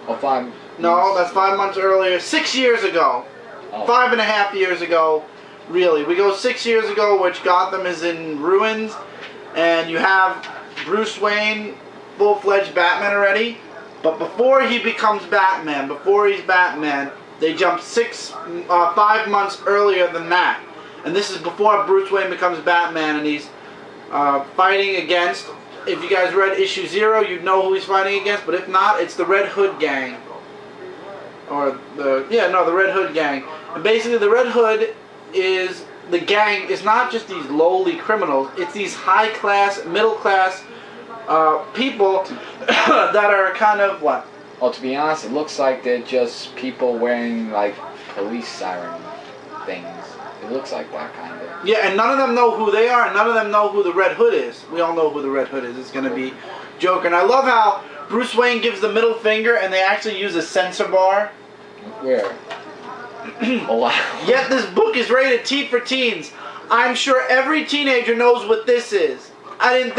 Oh, 5. No, that's 5 months earlier. 6 years ago. Oh. 5.5 years ago. Really. We go 6 years ago, which Gotham is in ruins. And you have Bruce Wayne, full-fledged Batman already. But before he becomes Batman, before he's Batman, they jump 5 months earlier than that. And this is before Bruce Wayne becomes Batman, and he's fighting against... If you guys read issue 0, you'd know who he's fighting against, but if not, it's the Red Hood gang. Or the Red Hood gang. And basically the Red Hood is the gang, is not just these lowly criminals, it's these high class, middle class people that are kind of what? Well, to be honest, it looks like they're just people wearing like police siren things. It looks like that kind of. Yeah, and none of them know who they are, and none of them know who the Red Hood is. We all know who the Red Hood is. It's going to be Joker. And I love how Bruce Wayne gives the middle finger, and they actually use a censor bar. Where? Oh, wow. Yet this book is rated T for teens. I'm sure every teenager knows what this is. I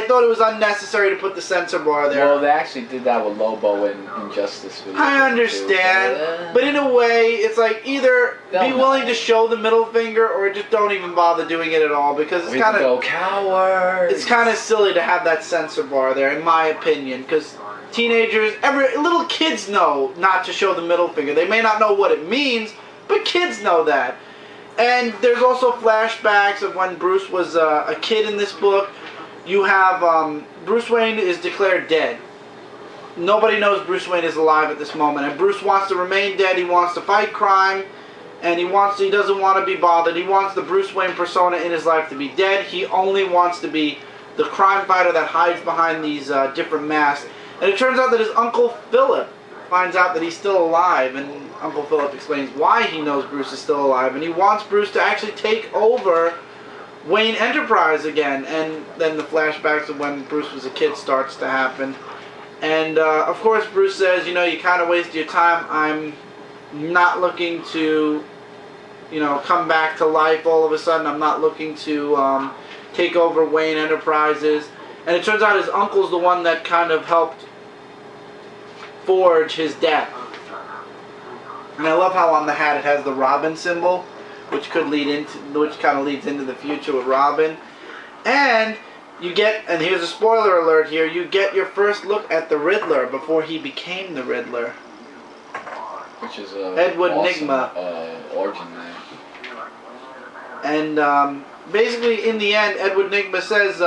thought it was unnecessary to put the censor bar there. Well, they actually did that with Lobo in Injustice. I understand, but in a way, it's like either be willing to show the middle finger, or just don't even bother doing it at all, because it's kind of cowards. It's kind of silly to have that censor bar there, in my opinion, because teenagers, little kids know not to show the middle finger. They may not know what it means, but kids know that. And there's also flashbacks of when Bruce was a kid in this book. You have Bruce Wayne is declared dead. Nobody knows Bruce Wayne is alive at this moment, and Bruce wants to remain dead. He wants to fight crime, and he doesn't want to be bothered. He wants the Bruce Wayne persona in his life to be dead. He only wants to be the crime fighter that hides behind these different masks. And it turns out that his Uncle Philip finds out that he's still alive, and Uncle Philip explains why he knows Bruce is still alive, and he wants Bruce to actually take over Wayne Enterprise again. And then the flashbacks of when Bruce was a kid starts to happen. And of course Bruce says, you kind of wasted your time. I'm not looking to, come back to life all of a sudden. I'm not looking to take over Wayne Enterprises. And it turns out his uncle's the one that kind of helped forge his death. And I love how on the hat it has the Robin symbol, which kind of leads into the future with Robin. And you get, and here's a spoiler alert here, you get your first look at the Riddler before he became the Riddler. Which is Edward awesome, Nygma. Origin there. And basically in the end, Edward Nygma says,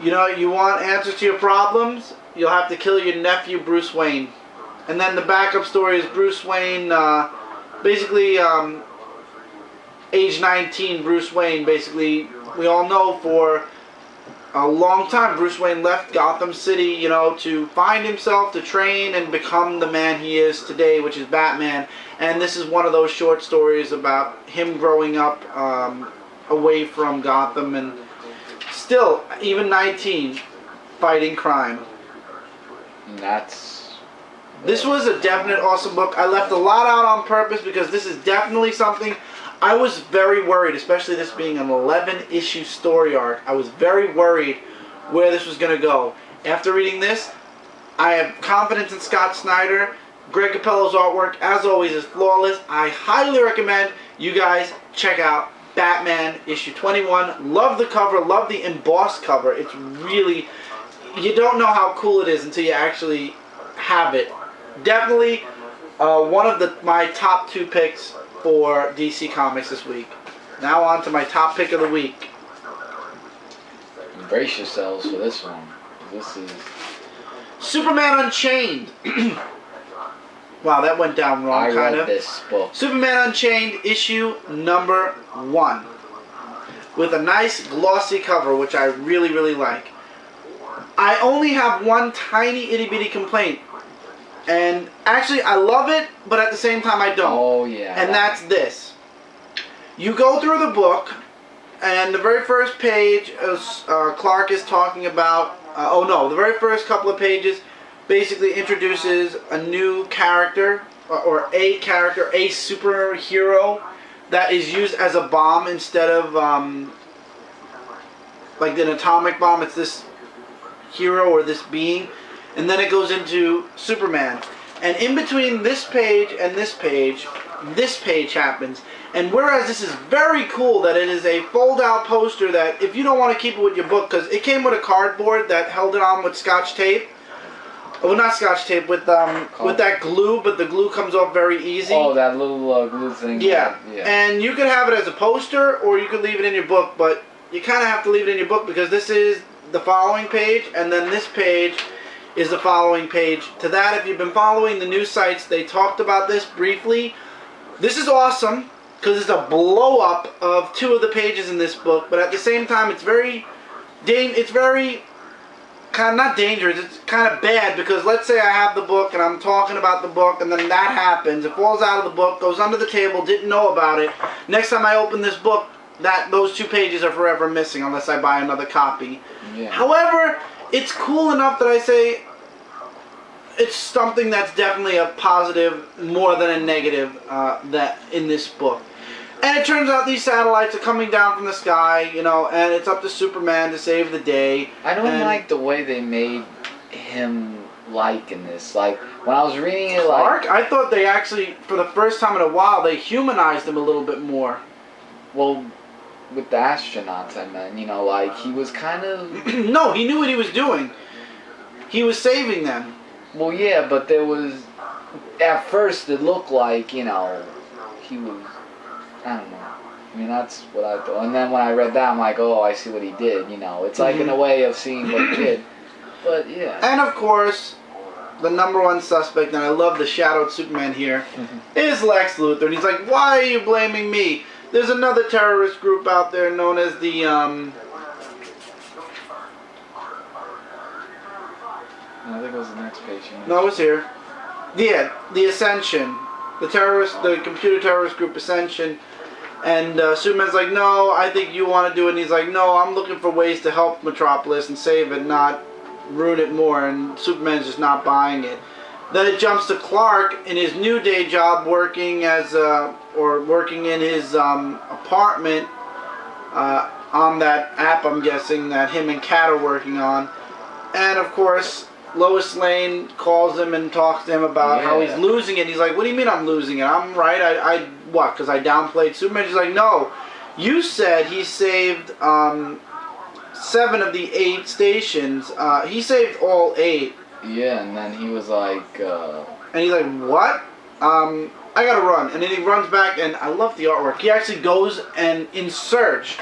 you want answers to your problems? You'll have to kill your nephew Bruce Wayne. And then the backup story is Bruce Wayne, basically age 19 Bruce Wayne, basically, we all know for a long time Bruce Wayne left Gotham City, to find himself, to train and become the man he is today, which is Batman. And this is one of those short stories about him growing up away from Gotham, and still, even 19, fighting crime. And that's This was a definite awesome book. I left a lot out on purpose because this is definitely something I was very worried, especially this being an 11-issue story arc. I was very worried where this was going to go. After reading this, I have confidence in Scott Snyder. Greg Capello's artwork, as always, is flawless. I highly recommend you guys check out Batman issue 21. Love the cover, love the embossed cover. It's really, you don't know how cool it is until you actually have it. Definitely one of my top 2 picks for DC Comics this week. Now on to my top pick of the week. Brace yourselves for this one. This is Superman Unchained. Wow, that went down wrong, kind of. I read this book. Superman Unchained, issue number 1. With a nice glossy cover, which I really, really like. I only have one tiny itty-bitty complaint. And actually, I love it, but at the same time, I don't. Oh, yeah. And that's this. You go through the book, and the very first page, Clark is talking about... the very first couple of pages basically introduces a new character, or a character, a superhero that is used as a bomb instead of like an atomic bomb. It's this hero or this being, and then it goes into Superman. And in between this page and this page happens. And whereas this is very cool that it is a fold-out poster that if you don't want to keep it with your book, because it came with a cardboard that held it on with Scotch tape. Well, not Scotch tape, with that glue, but the glue comes off very easy. Oh, that little glue thing. Yeah. And you could have it as a poster, or you could leave it in your book, but you kind of have to leave it in your book because this is the following page, and then this page is the following page to that. If you've been following the news sites, they talked about this briefly. This is awesome because it's a blow-up of 2 of the pages in this book, but at the same time, it's very kind of not dangerous, it's kind of bad, because let's say I have the book and I'm talking about the book and then that happens, it falls out of the book, goes under the table, didn't know about it. Next time I open this book, those 2 pages are forever missing unless I buy another copy. Yeah. However, it's cool enough that I say it's something that's definitely a positive more than a negative that in this book. And it turns out these satellites are coming down from the sky, you know, and it's up to Superman to save the day. I don't like the way they made him in this. Like, when I was reading it, Clark? I thought they actually, for the first time in a while, they humanized him a little bit more. Well, with the astronauts, I meant, you know, like, he was kind of... No, he knew what he was doing. He was saving them. Well, yeah, but there was... At first, it looked like, you know, he was... I don't know. I mean, that's what I thought. And then when I read that, I'm like, oh, I see what he did, you know. It's like in a way of seeing what he did. But, yeah. And, of course, the #1 suspect, and I love the shadowed Superman here, is Lex Luthor. And he's like, why are you blaming me? There's another terrorist group out there known as the, I think it was the next page. No, it's here. Yeah, the Ascension. The computer terrorist group Ascension. And Superman's like, no, I think you want to do it. And he's like, no, I'm looking for ways to help Metropolis and save it, not ruin it more. And Superman's just not buying it. Then it jumps to Clark in his new day job, working working in his apartment on that app, I'm guessing, that him and Kat are working on. And of course, Lois Lane calls him and talks to him about how he's losing it. He's like, what do you mean I'm losing it? I'm right. What? Because I downplayed Superman? She's like, no. You said he saved 7 of the 8 stations. He saved all 8. Yeah, and then he was like... And he's like, what? I gotta run. And then he runs back, and I love the artwork. He actually goes and in search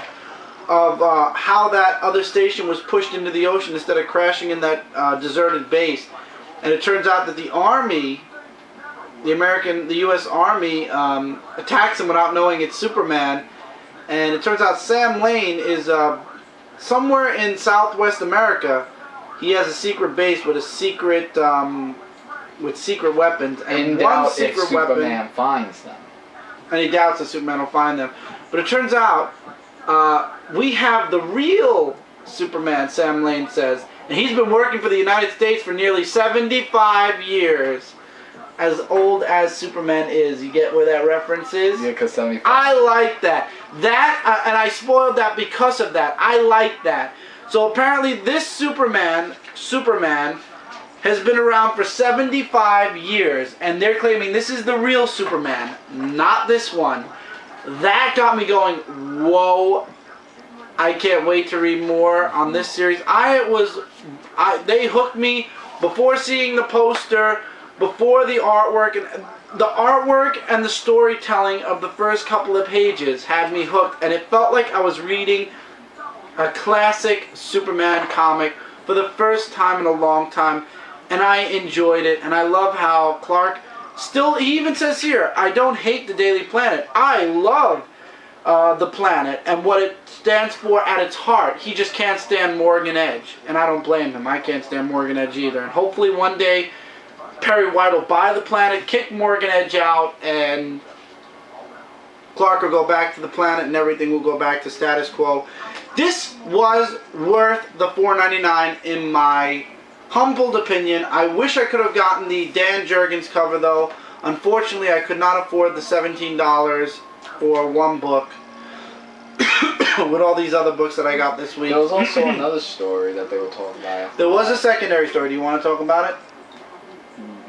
of how that other station was pushed into the ocean instead of crashing in that deserted base. And it turns out that the Army, the U.S. Army, attacks him without knowing it's Superman. And it turns out Sam Lane is somewhere in Southwest America. He has a secret base with a secret, with secret weapons. And one secret weapon. Superman finds them. And he doubts that Superman will find them. But it turns out we have the real Superman, Sam Lane says. And he's been working for the United States for nearly 75 years. as old as Superman is. You get where that reference is? Yeah, because 75. I like that. And I spoiled that because of that. I like that. So apparently this Superman, has been around for 75 years, and they're claiming this is the real Superman, not this one. That got me going, whoa, I can't wait to read more on this series. They hooked me before seeing the poster, before the artwork, and the artwork and the storytelling of the first couple of pages had me hooked, and it felt like I was reading a classic Superman comic for the first time in a long time, and I enjoyed it. And I love how Clark he even says here, I don't hate the Daily Planet. I love the planet and what it stands for at its heart. He just can't stand Morgan Edge, and I don't blame him. I can't stand Morgan Edge either. And hopefully one day Perry White will buy the planet, kick Morgan Edge out, and Clark will go back to the planet and everything will go back to status quo. This was worth the $4.99 in my humbled opinion. I wish I could have gotten the Dan Jurgens cover though. Unfortunately, I could not afford the $17 for one book with all these other books that I got this week. There was also another story that they were talking about. There was a secondary story. Do you want to talk about it?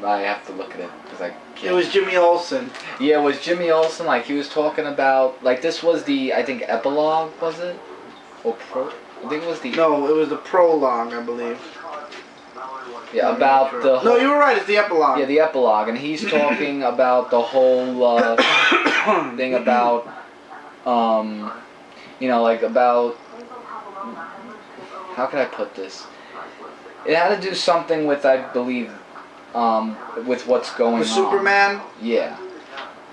I have to look at it because I can't. It was Jimmy Olsen. Yeah, it was Jimmy Olsen. Like he was talking about, like this was the, I think, epilogue, was it? Or I think it was the. No, it was the prologue, I believe. Yeah, about the. No, you were right. It's the epilogue. Yeah, the epilogue, and he's talking about the whole thing about, you know, like about. How can I put this? It had to do something with, I believe, with what's going on. The Superman? Yeah.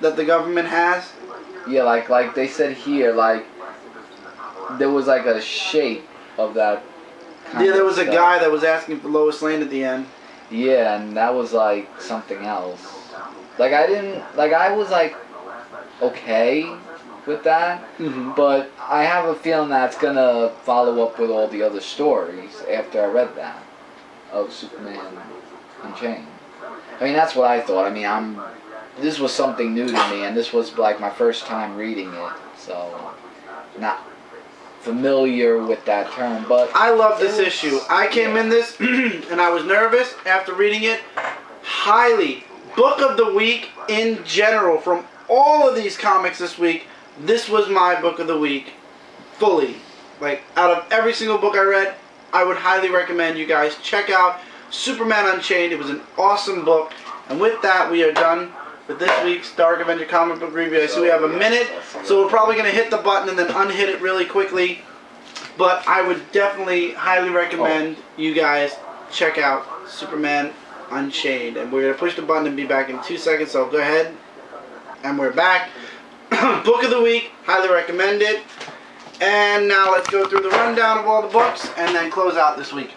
That the government has? Yeah, like they said here, like there was like a shape of that. Yeah, there was a guy that was asking for Lois Lane at the end. Yeah, and that was like something else. Like I was like okay with that, but I have a feeling that's gonna follow up with all the other stories after I read that of Superman Unchained. I mean, that's what I thought. I mean, this was something new to me, and this was like my first time reading it, so not familiar with that term, but I love this issue. I came in this and I was nervous after reading it. Highly book of the week in general from all of these comics this week. This was my book of the week, fully. Like out of every single book I read, I would highly recommend you guys check out Superman Unchained. It was an awesome book. And with that, we are done with this week's Dark Avenger Comic Book Review. I see we have a minute, so we're probably going to hit the button and then unhit it really quickly. But I would definitely highly recommend you guys check out Superman Unchained. And we're going to push the button and be back in 2 seconds, so go ahead. And we're back. Book of the week, highly recommend it. And now let's go through the rundown of all the books and then close out this week.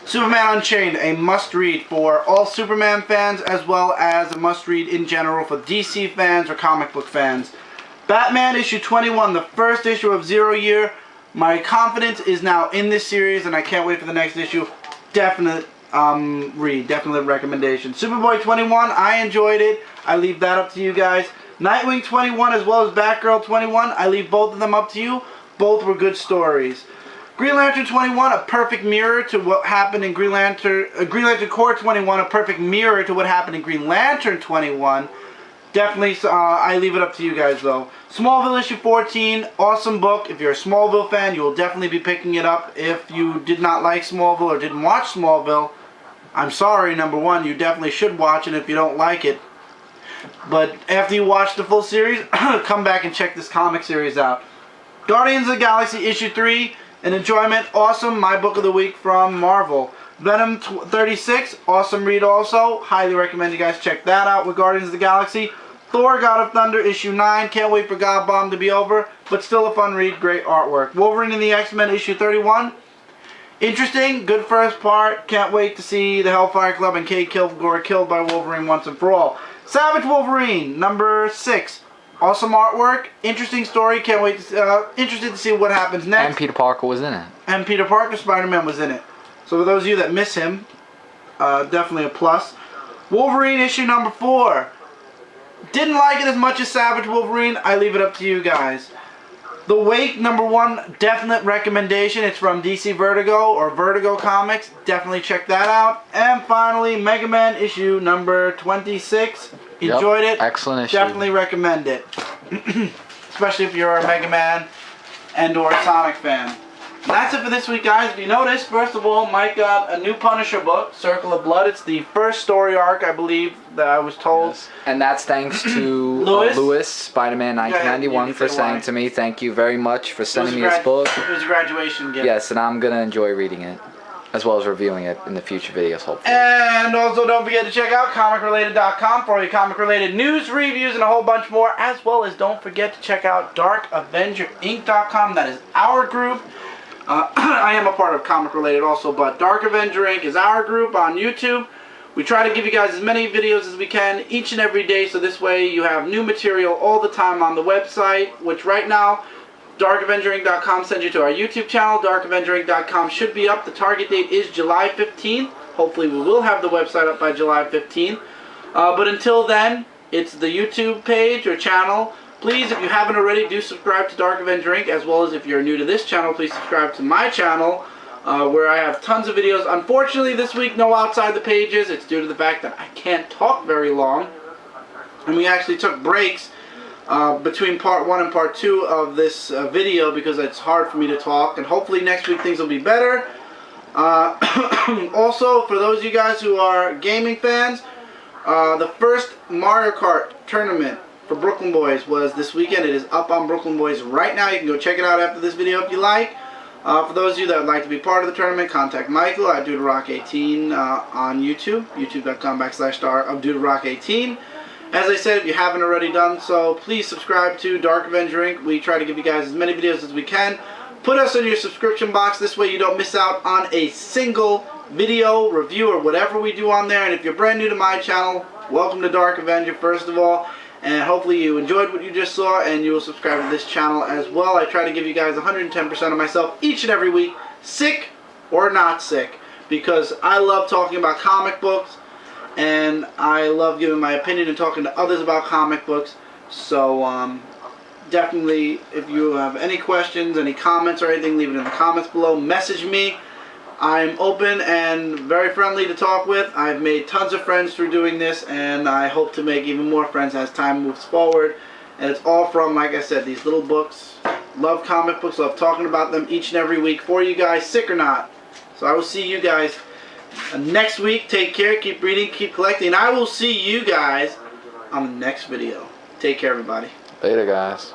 Superman Unchained, a must-read for all Superman fans as well as a must-read in general for DC fans or comic book fans. Batman issue 21, the first issue of Zero Year. My confidence is now in this series and I can't wait for the next issue. Definite read, definite recommendation. Superboy 21, I enjoyed it. I leave that up to you guys. Nightwing 21 as well as Batgirl 21, I leave both of them up to you. Both were good stories. Green Lantern 21, a perfect mirror to what happened in Green Lantern Corps 21, a perfect mirror to what happened in Green Lantern 21. Definitely, I leave it up to you guys though. Smallville issue 14, awesome book. If you're a Smallville fan, you will definitely be picking it up. If you did not like Smallville or didn't watch Smallville, I'm sorry, number one, you definitely should watch it if you don't like it. But after you watch the full series, come back and check this comic series out. Guardians of the Galaxy issue 3, an enjoyment, awesome, my book of the week from Marvel. Venom 36, awesome read also. Highly recommend you guys check that out with Guardians of the Galaxy. Thor, God of Thunder, issue 9. Can't wait for God Bomb to be over, but still a fun read, great artwork. Wolverine and the X-Men, issue 31. Interesting, good first part. Can't wait to see the Hellfire Club and Kate Kilgore killed by Wolverine once and for all. Savage Wolverine, number 6. Awesome artwork, interesting story. Can't wait to interested to see what happens next. And Peter Parker was in it. And Peter Parker, Spider-Man was in it. So for those of you that miss him, definitely a plus. Wolverine issue number 4. Didn't like it as much as Savage Wolverine. I leave it up to you guys. The Wake number 1, definite recommendation. It's from DC Vertigo or Vertigo Comics. Definitely check that out. And finally, Mega Man issue number 26. Enjoyed it. Excellent issue. Definitely recommend it. Especially if you're a Mega Man and or Sonic fan. And that's it for this week, guys. If you notice, first of all, Mike got a new Punisher book, Circle of Blood. It's the first story arc, I believe, that I was told. Yes. And that's thanks to Lewis, Spider-Man 1991, for saying to me, thank you very much for sending me this book. It was a graduation gift. Yes, and I'm going to enjoy reading it, as well as reviewing it in the future videos, hopefully. And also don't forget to check out comicrelated.com for all your comic-related news, reviews, and a whole bunch more, as well as don't forget to check out darkavengerinc.com. That is our group. I am a part of Comic Related also, but Dark Avenger Inc. is our group on YouTube. We try to give you guys as many videos as we can each and every day, so this way you have new material all the time on the website, which right now, darkavengerinc.com sends you to our YouTube channel. Darkavengerinc.com should be up. The target date is July 15th. Hopefully we will have the website up by July 15th. But until then, it's the YouTube page or channel. Please, if you haven't already, do subscribe to Dark Avenger Inc. As well as if you're new to this channel, please subscribe to my channel where I have tons of videos. Unfortunately, this week, no outside the pages. It's due to the fact that I can't talk very long. And we actually took breaks between part 1 and part 2 of this video because it's hard for me to talk. And hopefully next week things will be better. Also, for those of you guys who are gaming fans, the first Mario Kart tournament for Brooklyn Boys was this weekend. It is up on Brooklyn Boys right now. You can go check it out after this video if you like. For those of you that would like to be part of the tournament, contact Michael at DudeRock18 on YouTube, youtube.com/star-of-DudeRock18. As I said, if you haven't already done so, please subscribe to Dark Avenger Inc. We try to give you guys as many videos as we can. Put us in your subscription box. This way you don't miss out on a single video, review, or whatever we do on there. And if you're brand new to my channel, welcome to Dark Avenger, first of all. And hopefully you enjoyed what you just saw and you will subscribe to this channel as well. I try to give you guys 110% of myself each and every week, sick or not sick, because I love talking about comic books and I love giving my opinion and talking to others about comic books. So definitely, if you have any questions, any comments or anything, leave it in the comments below. Message me. I'm open and very friendly to talk with. I've made tons of friends through doing this, and I hope to make even more friends as time moves forward. And it's all from, like I said, these little books. Love comic books, love talking about them each and every week for you guys, sick or not. So I will see you guys next week. Take care, keep reading, keep collecting, and I will see you guys on the next video. Take care, everybody. Later, guys.